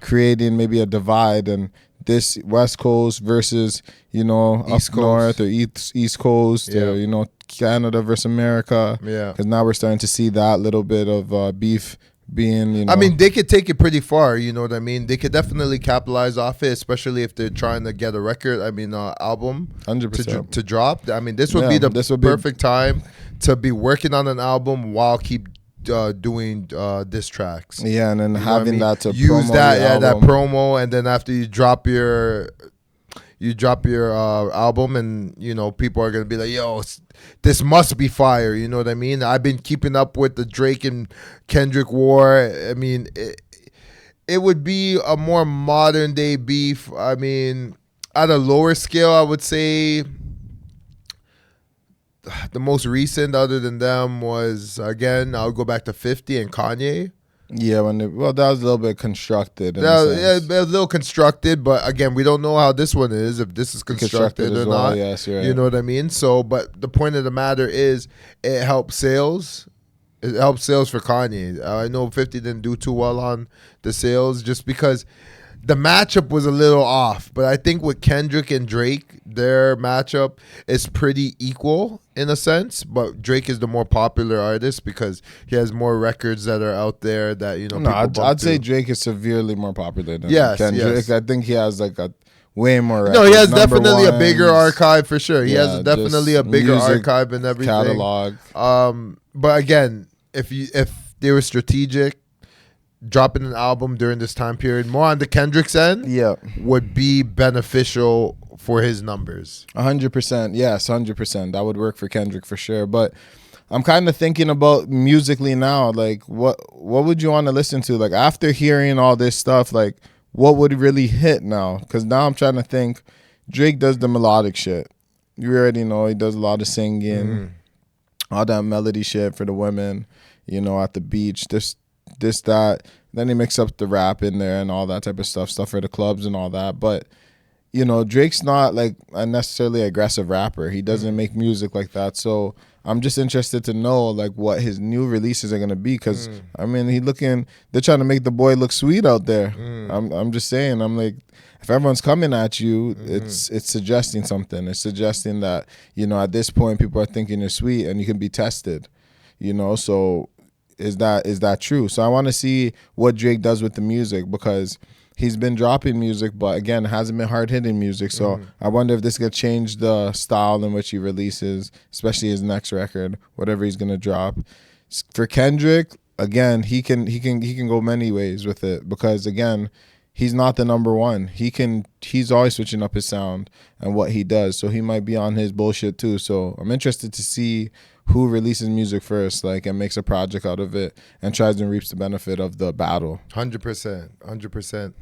creating maybe a divide, and this West Coast versus, you know, East up north or East Coast, or, you know, Canada versus America. Yeah. Because now we're starting to see that little bit of beef being, you know. I mean, they could take it pretty far, you know what I mean? They could definitely capitalize off it, especially if they're trying to get a record, album 100%. to drop. I mean, this would be the perfect time to be working on an album while keep doing diss tracks. Yeah, and then having that to use promo that the album. that promo, and then after you drop your album, and you know, people are gonna be like, yo, this must be fire, you know what I mean? I've been keeping up with the Drake and Kendrick war. I mean, it would be a more modern day beef. I mean, at a lower scale, I would say the most recent other than them was, again, I'll go back to 50 and Kanye. Yeah, that was a little bit constructed. Yeah, a little constructed, but again, we don't know how this one is, if this is constructed or not. Yes, you're right. You know what I mean? So, but the point of the matter is, it helps sales. It helps sales for Kanye. I know 50 didn't do too well on the sales just because the matchup was a little off. But I think with Kendrick and Drake, their matchup is pretty equal in a sense. But Drake is the more popular artist because he has more records that are out there that, you know. No, I'd say Drake is severely more popular than Kendrick. Yes. I think he has like a way more records. No, he has definitely a bigger archive for sure. He has definitely a bigger archive and everything. Catalog. But again, if they were strategic, dropping an album during this time period, more on the Kendrick's end, would be beneficial for his numbers. 100%. Yes, 100%. That would work for Kendrick for sure. But I'm kind of thinking about musically now, like what would you want to listen to? Like after hearing all this stuff, like what would really hit now? Because now I'm trying to think. Drake does the melodic shit. You already know he does a lot of singing, all that melody shit for the women, you know, at the beach, this, that. Then he mixes up the rap in there and all that type of stuff for the clubs and all that. But, you know, Drake's not like a necessarily aggressive rapper. He doesn't make music like that. So I'm just interested to know like what his new releases are gonna be. Cause I mean, they're trying to make the boy look sweet out there. I'm just saying. I'm like, if everyone's coming at you, it's suggesting something. It's suggesting that, you know, at this point people are thinking you're sweet and you can be tested. You know, so is that true? So I want to see what Drake does with the music because he's been dropping music, but again, it hasn't been hard-hitting music. So I wonder if this could change the style in which he releases, especially his next record, whatever he's gonna drop. For Kendrick, again, he can go many ways with it because again, he's not the number one. He's always switching up his sound and what he does. So he might be on his bullshit too. So I'm interested to see who releases music first, like, and makes a project out of it and tries and reaps the benefit of the battle. 100%.